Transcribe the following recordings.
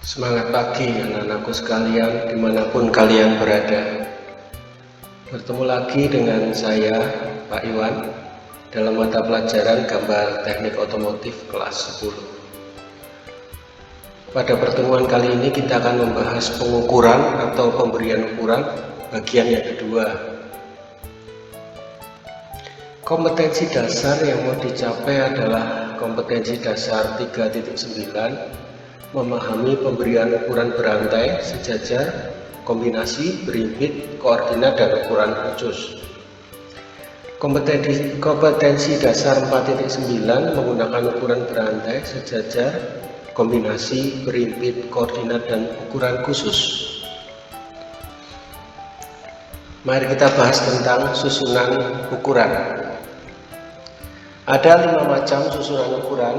Semangat pagi anak-anakku sekalian dimanapun kalian berada. Bertemu lagi dengan saya Pak Iwan dalam mata pelajaran gambar teknik otomotif kelas 10. Pada pertemuan kali ini kita akan membahas pengukuran atau pemberian ukuran bagian yang kedua. Kompetensi dasar yang mau dicapai adalah kompetensi dasar 3.9, memahami pemberian ukuran berantai, sejajar, kombinasi, berimpit, koordinat, dan ukuran khusus. Kompetensi dasar 4.9 menggunakan ukuran berantai, sejajar, kombinasi, berimpit, koordinat, dan ukuran khusus. Mari kita bahas tentang susunan ukuran. Ada 5 macam susunan ukuran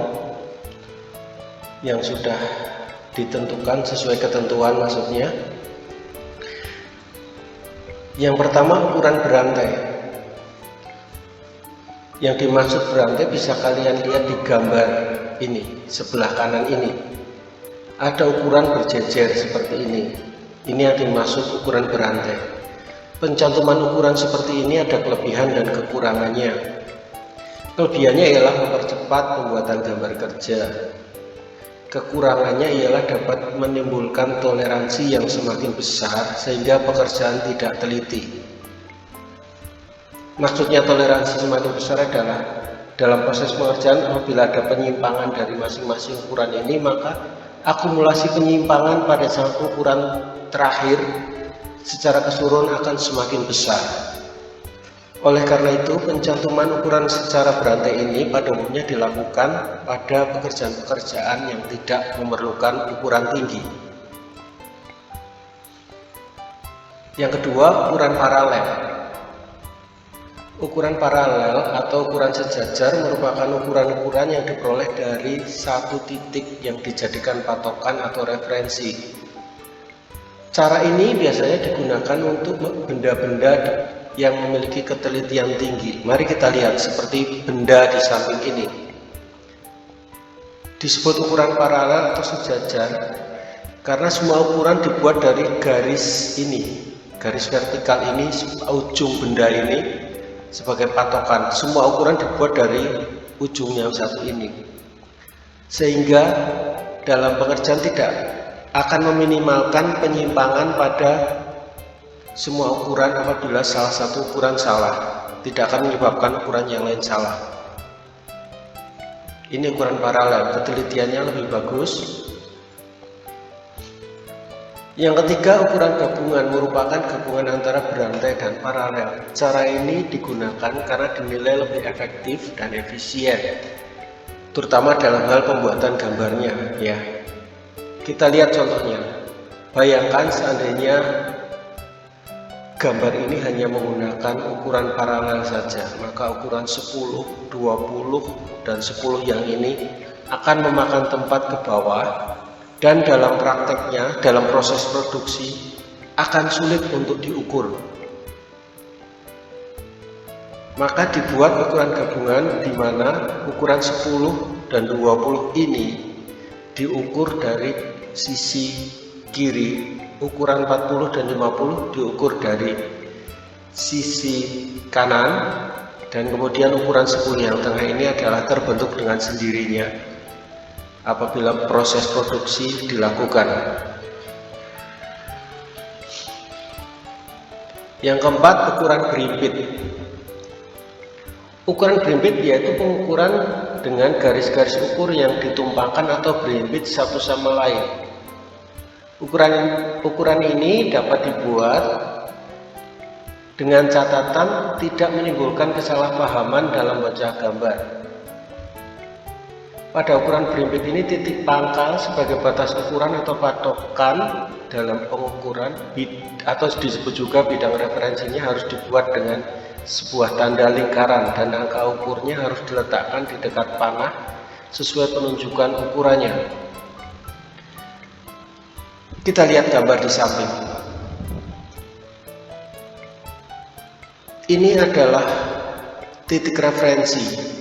yang sudah ditentukan sesuai ketentuan maksudnya. Yang pertama, ukuran berantai. Yang dimaksud berantai bisa kalian lihat di gambar ini, sebelah kanan ini. Ada ukuran berjejer seperti ini. Ini yang dimaksud ukuran berantai. Pencantuman ukuran seperti ini ada kelebihan dan kekurangannya. Kelebihannya ialah mempercepat pembuatan gambar kerja. Kekurangannya ialah dapat menimbulkan toleransi yang semakin besar sehingga pekerjaan tidak teliti. Maksudnya toleransi semakin besar adalah dalam proses pengerjaan apabila ada penyimpangan dari masing-masing ukuran ini, maka akumulasi penyimpangan pada saat ukuran terakhir secara keseluruhan akan semakin besar. Oleh karena itu, pencantuman ukuran secara berantai ini pada umumnya dilakukan pada pekerjaan-pekerjaan yang tidak memerlukan ukuran tinggi. Yang kedua, ukuran paralel. Ukuran paralel atau ukuran sejajar merupakan ukuran-ukuran yang diperoleh dari satu titik yang dijadikan patokan atau referensi. Cara ini biasanya digunakan untuk benda-benda yang memiliki ketelitian tinggi. Mari kita lihat seperti benda di samping ini. Disebut ukuran paralel atau sejajar karena semua ukuran dibuat dari garis ini, garis vertikal ini, ujung benda ini sebagai patokan. Semua ukuran dibuat dari ujung yang satu ini, sehingga dalam pengerjaan tidak akan meminimalkan penyimpangan pada semua ukuran. Apabila salah satu ukuran salah, tidak akan menyebabkan ukuran yang lain salah. Ini ukuran paralel, ketelitiannya lebih bagus. Yang ketiga, ukuran gabungan merupakan gabungan antara berantai dan paralel. Cara ini digunakan karena dinilai lebih efektif dan efisien, terutama dalam hal pembuatan gambarnya. Ya, kita lihat contohnya. Bayangkan seandainya gambar ini hanya menggunakan ukuran paralel saja, maka ukuran 10, 20, dan 10 yang ini akan memakan tempat ke bawah, dan dalam prakteknya, dalam proses produksi akan sulit untuk diukur. Maka dibuat ukuran gabungan di mana ukuran 10 dan 20 ini diukur dari sisi kiri, ukuran 40 dan 50 diukur dari sisi kanan, dan kemudian ukuran 10 yang tengah ini adalah terbentuk dengan sendirinya apabila proses produksi dilakukan. Yang keempat, ukuran berimpit. Ukuran berimpit yaitu pengukuran dengan garis-garis ukur yang ditumpangkan atau berimpit satu sama lain. Ukuran ini dapat dibuat dengan catatan tidak menimbulkan kesalahpahaman dalam baca gambar. Pada ukuran berimpit ini, titik pangkal sebagai batas ukuran atau patokan dalam pengukuran atau disebut juga bidang referensinya harus dibuat dengan sebuah tanda lingkaran, dan angka ukurnya harus diletakkan di dekat panah sesuai penunjukan ukurannya. Kita lihat gambar di samping. Ini adalah titik referensi.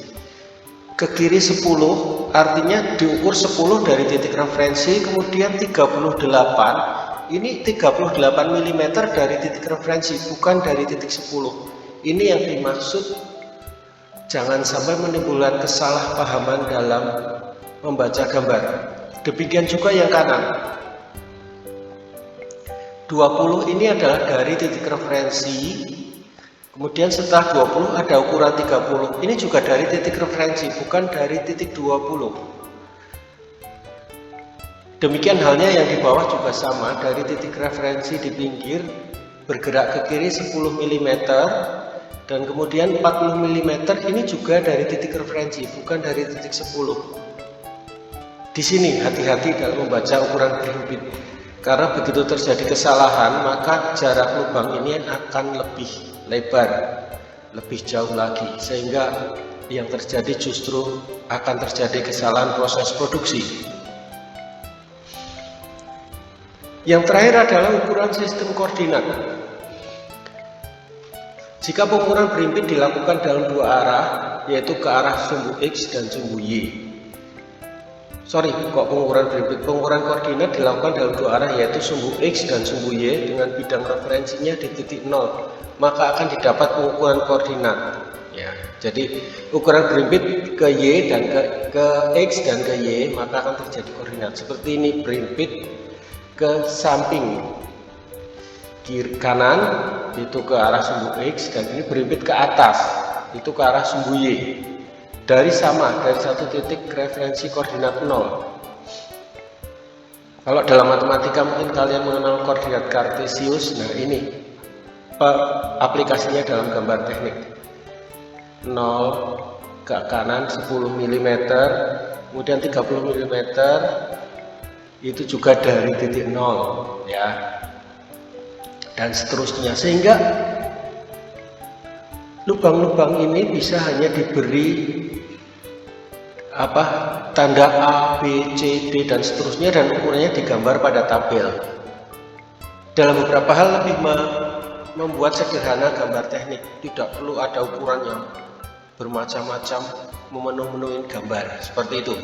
ke kiri 10, artinya diukur 10 dari titik referensi, kemudian 38, ini 38 mm dari titik referensi, bukan dari titik 10. Ini yang dimaksud, jangan sampai menimbulkan kesalahpahaman dalam membaca gambar. Demikian juga yang kanan. 20 ini adalah dari titik referensi, kemudian setelah 20 ada ukuran 30, ini juga dari titik referensi, bukan dari titik 20. Demikian halnya yang di bawah juga sama, dari titik referensi di pinggir bergerak ke kiri 10 mm, dan kemudian 40 mm ini juga dari titik referensi, bukan dari titik 10. Di sini hati-hati dalam membaca ukuran berhimpit, karena begitu terjadi kesalahan maka jarak lubang ini akan lebih lebar, lebih jauh lagi, sehingga yang terjadi justru akan terjadi kesalahan proses produksi. Yang terakhir adalah ukuran sistem koordinat. Jika pengukuran berhimpit dilakukan dalam dua arah, yaitu ke arah sumbu X dan sumbu Y. Pengukuran koordinat dilakukan dalam dua arah, yaitu sumbu X dan sumbu Y dengan bidang referensinya di titik 0, maka akan didapat pengukuran koordinat. Ya, jadi ukuran berhimpit ke Y dan ke X dan ke Y, maka akan terjadi koordinat. Seperti ini, berhimpit ke samping kiri kanan itu ke arah sumbu X, dan ini berhimpit ke atas itu ke arah sumbu Y. Dari satu titik referensi koordinat 0. Kalau dalam matematika mungkin kalian mengenal koordinat kartesius. Nah, ini aplikasinya dalam gambar teknik. 0 ke kanan 10 mm, kemudian 30 mm itu juga dari titik 0, ya, dan seterusnya, sehingga lubang-lubang ini bisa hanya diberi tanda A, B, C, D dan seterusnya, dan ukurannya digambar pada tabel. Dalam beberapa hal lebih membuat sederhana gambar teknik, tidak perlu ada ukuran yang bermacam-macam memenuhi gambar seperti itu.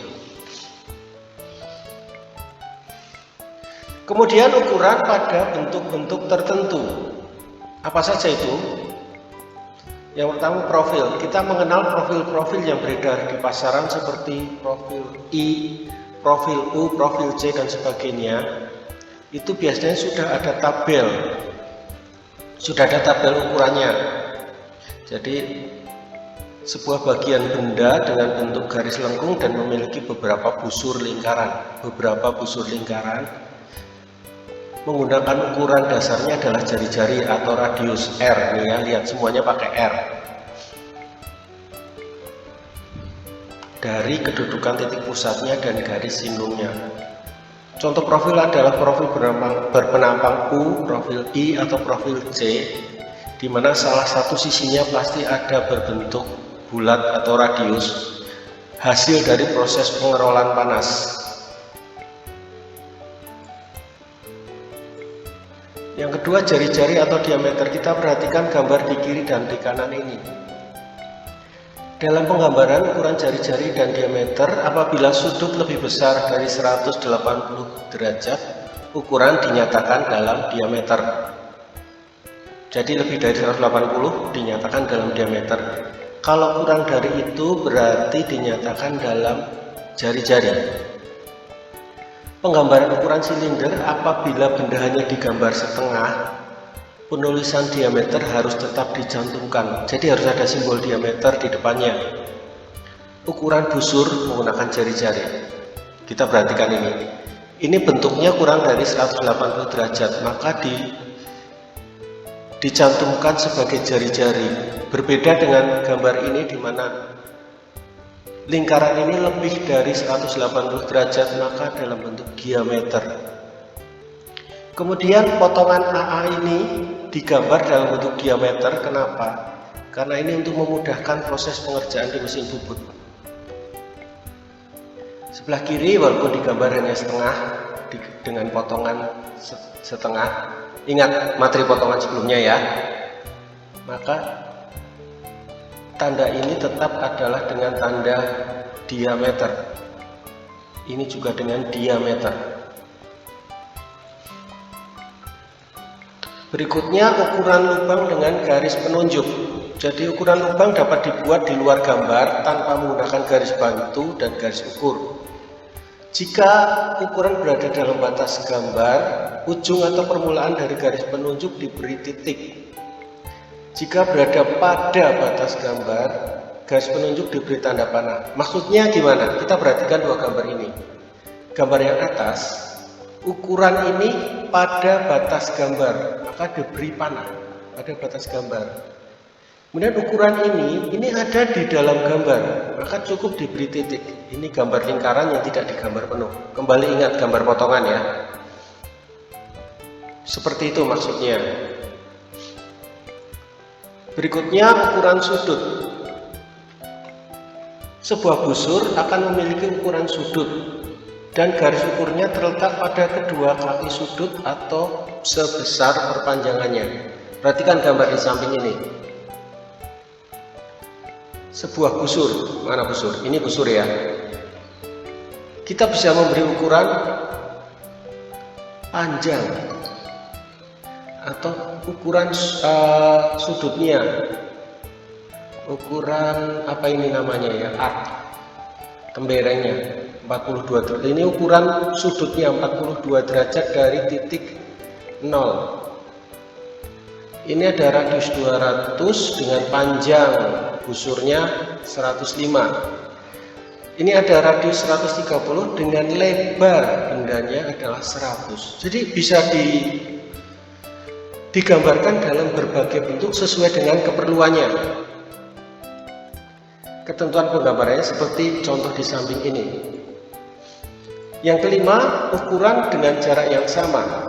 Kemudian ukuran pada bentuk-bentuk tertentu, apa saja itu? Yang pertama, profil. Kita mengenal profil-profil yang beredar di pasaran seperti profil I, profil U, profil C dan sebagainya. Itu biasanya sudah ada tabel ukurannya. Jadi sebuah bagian benda dengan bentuk garis lengkung dan memiliki beberapa busur lingkaran. Menggunakan ukuran dasarnya adalah jari-jari atau radius R. Nih ya, lihat semuanya pakai R. Dari kedudukan titik pusatnya dan garis singgungnya. Contoh profil adalah profil berpenampang U, profil I atau profil C, di mana salah satu sisinya pasti ada berbentuk bulat atau radius, hasil dari proses pengerolan panas. Yang kedua, jari-jari atau diameter. Kita perhatikan gambar di kiri dan di kanan ini. Dalam penggambaran ukuran jari-jari dan diameter, apabila sudut lebih besar dari 180 derajat, ukuran dinyatakan dalam diameter. Jadi lebih dari 180 dinyatakan dalam diameter. Kalau kurang dari itu berarti dinyatakan dalam jari-jari. Penggambaran ukuran silinder, apabila benda hanya digambar setengah, penulisan diameter harus tetap dicantumkan. Jadi harus ada simbol diameter di depannya. Ukuran busur menggunakan jari-jari. Kita perhatikan ini. Ini bentuknya kurang dari 180 derajat, maka dicantumkan sebagai jari-jari. Berbeda dengan gambar ini di mana lingkaran ini lebih dari 180 derajat, maka dalam bentuk diameter. Kemudian potongan AA ini digambar dalam bentuk diameter. Kenapa? Karena ini untuk memudahkan proses pengerjaan di mesin bubut. Sebelah kiri walaupun digambar hanya setengah dengan potongan setengah. Ingat materi potongan sebelumnya ya. Maka tanda ini tetap adalah dengan tanda diameter. Ini juga dengan diameter. Berikutnya ukuran lubang dengan garis penunjuk. Jadi ukuran lubang dapat dibuat di luar gambar tanpa menggunakan garis bantu dan garis ukur. Jika ukuran berada dalam batas gambar, ujung atau permulaan dari garis penunjuk diberi titik. Jika berada pada batas gambar, garis penunjuk diberi tanda panah. Maksudnya gimana? Kita perhatikan dua gambar ini. Gambar yang atas, ukuran ini pada batas gambar, maka diberi panah pada batas gambar. Kemudian ukuran ini ada di dalam gambar, maka cukup diberi titik. Ini gambar lingkaran yang tidak digambar penuh. Kembali ingat gambar potongan ya. Seperti itu maksudnya. Berikutnya ukuran sudut. Sebuah busur akan memiliki ukuran sudut dan garis ukurnya terletak pada kedua kaki sudut atau sebesar perpanjangannya. Perhatikan gambar di samping ini. Sebuah busur, mana busur? Ini busur ya. Kita bisa memberi ukuran panjang atau ukuran sudutnya, ukuran apa ini namanya ya, arc, temberengnya 42 derajat. Ini ukuran sudutnya 42 derajat dari titik 0. Ini ada radius 200 dengan panjang busurnya 105. Ini ada radius 130 dengan lebar bendanya adalah 100. Jadi bisa digambarkan dalam berbagai bentuk sesuai dengan keperluannya. Ketentuan penggambarannya seperti contoh di samping ini. Yang kelima, ukuran dengan jarak yang sama.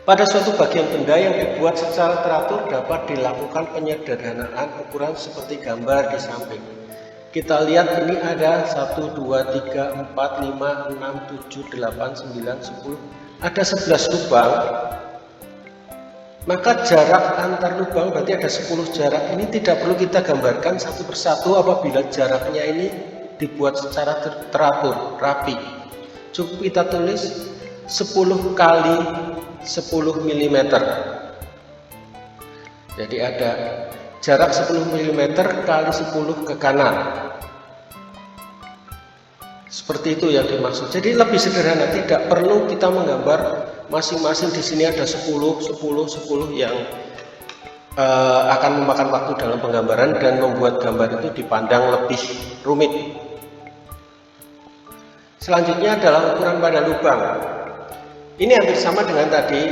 Pada suatu bagian benda yang dibuat secara teratur dapat dilakukan penyederhanaan ukuran seperti gambar di samping. Kita lihat ini ada 1, 2, 3, 4, 5, 6, 7, 8, 9, 10. Ada 11 lubang. Maka jarak antar lubang berarti ada 10 jarak. Ini tidak perlu kita gambarkan satu persatu apabila jaraknya ini dibuat secara teratur, rapi. Cukup kita tulis 10 kali 10 mm. Jadi ada jarak 10 mm kali 10 ke kanan. Seperti itu yang dimaksud. Jadi lebih sederhana, tidak perlu kita menggambar masing-masing. Di sini ada 10 yang akan memakan waktu dalam penggambaran dan membuat gambar itu dipandang lebih rumit. Selanjutnya adalah ukuran pada lubang. Ini hampir sama dengan tadi,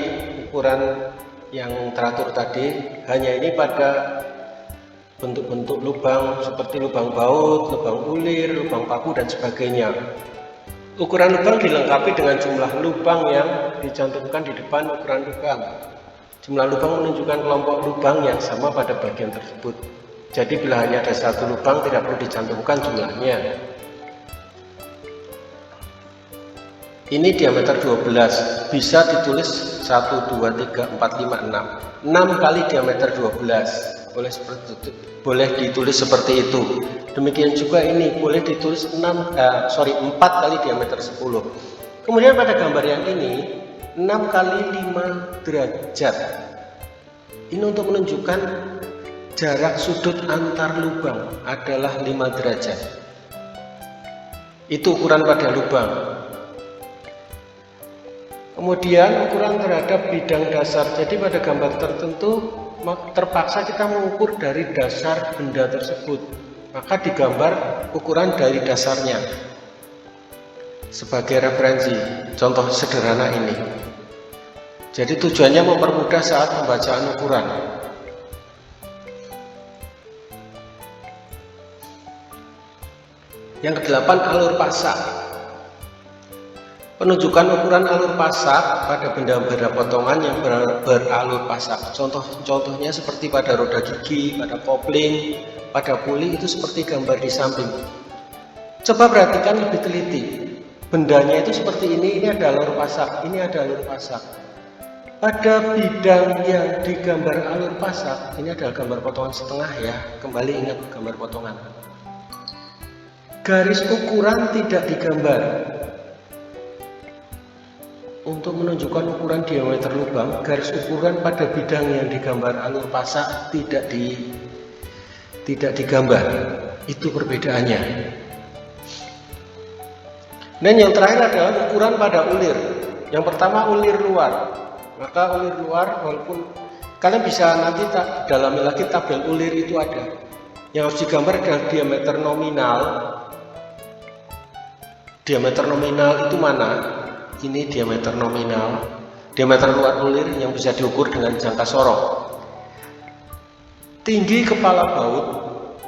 ukuran yang teratur tadi, hanya ini pada bentuk-bentuk lubang seperti lubang baut, lubang ulir, lubang paku dan sebagainya. Ukuran lubang dilengkapi dengan jumlah lubang yang dicantumkan di depan ukuran lubang. Jumlah lubang menunjukkan kelompok lubang yang sama pada bagian tersebut. Jadi bila hanya ada satu lubang tidak perlu dicantumkan jumlahnya. Ini diameter 12, bisa ditulis 1, 2, 3, 4, 5, 6. 6 kali diameter 12, boleh ditulis seperti itu. Demikian juga ini boleh ditulis 4 kali diameter 10. Kemudian pada gambar yang ini 6 kali 5 derajat. Ini untuk menunjukkan jarak sudut antar lubang adalah 5 derajat. Itu ukuran pada lubang. Kemudian ukuran terhadap bidang dasar. Jadi pada gambar tertentu terpaksa kita mengukur dari dasar benda tersebut. Maka digambar ukuran dari dasarnya. Sebagai referensi, contoh sederhana ini. Jadi tujuannya mempermudah saat pembacaan ukuran. Yang kedelapan, alur pasak. Penunjukan ukuran alur pasak pada benda-benda potongan yang beralur pasak. Contohnya seperti pada roda gigi, pada kopling, pada puli, itu seperti gambar di samping. Coba perhatikan lebih teliti. Bendanya itu seperti ini ada alur pasak, ini ada alur pasak. Pada bidang yang digambar alur pasak, ini adalah gambar potongan setengah ya, kembali ingat gambar potongan. Garis ukuran tidak digambar. Untuk menunjukkan ukuran diameter lubang, garis ukuran pada bidang yang digambar alur pasak tidak digambar. Itu perbedaannya. Dan yang terakhir adalah ukuran pada ulir. Yang pertama ulir luar. Maka ulir luar, walaupun kalian bisa nanti dalami lagi tabel ulir itu ada. Yang harus digambar adalah diameter nominal. Diameter nominal itu mana? Ini diameter nominal. Diameter luar ulir yang bisa diukur dengan jangka sorok. Tinggi kepala baut,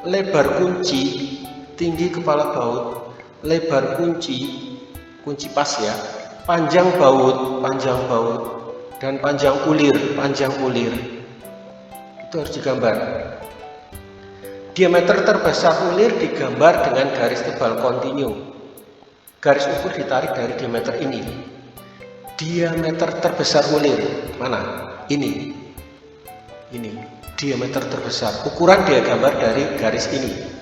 lebar kunci, tinggi kepala baut, lebar kunci pas ya, panjang baut, dan panjang ulir. Itu harus digambar. Diameter terbesar ulir digambar dengan garis tebal kontinu. Garis ukur ditarik dari diameter ini. Diameter terbesar ulir mana? Ini diameter terbesar. Ukuran dia gambar dari garis ini.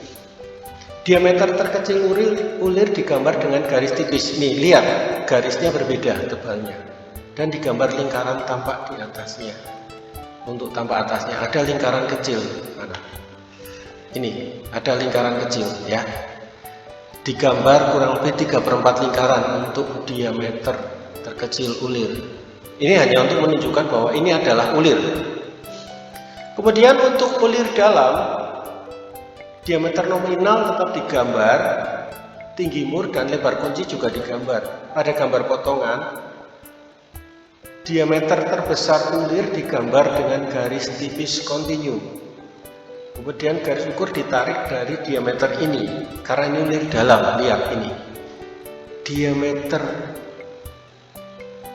Diameter terkecil ulir digambar dengan garis tipis. Nih lihat, garisnya berbeda tebalnya. Dan digambar lingkaran tampak di atasnya. Untuk tampak atasnya ada lingkaran kecil. Mana? Ini ada lingkaran kecil ya. Digambar kurang lebih 3/4 lingkaran untuk diameter terkecil ulir. Ini hanya untuk menunjukkan bahwa ini adalah ulir. Kemudian untuk ulir dalam, diameter nominal tetap digambar, tinggi mur dan lebar kunci juga digambar. Pada gambar potongan, diameter terbesar ulir digambar dengan garis tipis kontinu. Kemudian garis ukur ditarik dari diameter ini, karena ini ulir dalam. Lihat ini, diameter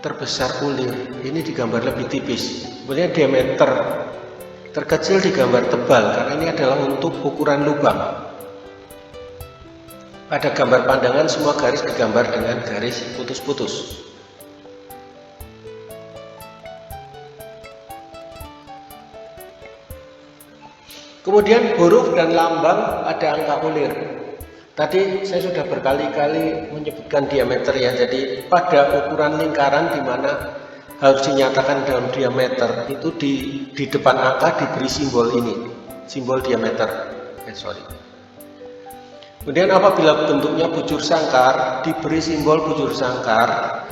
terbesar ulir ini digambar lebih tipis. Kemudian diameter terkecil digambar tebal, karena ini adalah untuk ukuran lubang. Pada gambar pandangan semua garis digambar dengan garis putus-putus. Kemudian huruf dan lambang ada angka ulir. Tadi saya sudah berkali-kali menyebutkan diameter ya. Jadi pada ukuran lingkaran di mana harus dinyatakan dalam diameter itu di depan angka diberi simbol ini, simbol diameter. Kemudian apabila bentuknya bujur sangkar diberi simbol bujur sangkar.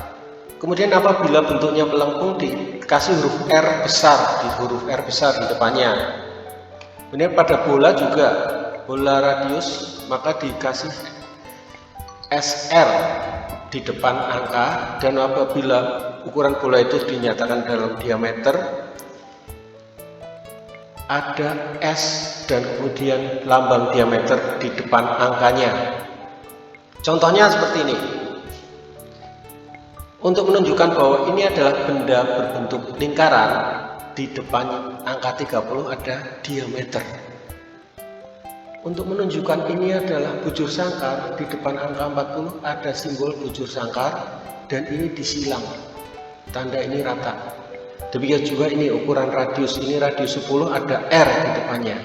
Kemudian apabila bentuknya melengkung dikasih huruf R besar, huruf R besar di depannya. Kemudian pada bola juga, bola radius, maka dikasih SR di depan angka. Dan apabila ukuran bola itu dinyatakan dalam diameter, ada S dan kemudian lambang diameter di depan angkanya. Contohnya seperti ini. Untuk menunjukkan bahwa ini adalah benda berbentuk lingkaran, di depan angka 30 ada diameter. Untuk menunjukkan ini adalah bujur sangkar, di depan angka 40 ada simbol bujur sangkar dan ini disilang. Tanda ini rata. Demikian juga ini ukuran radius, ini radius 10 ada R di depannya.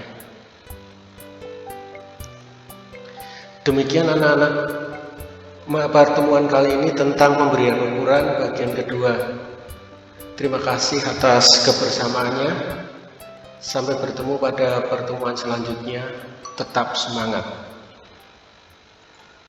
Demikian anak-anak pertemuan kali ini tentang pemberian ukuran bagian kedua. Terima kasih atas kebersamaannya. Sampai bertemu pada pertemuan selanjutnya. Tetap semangat.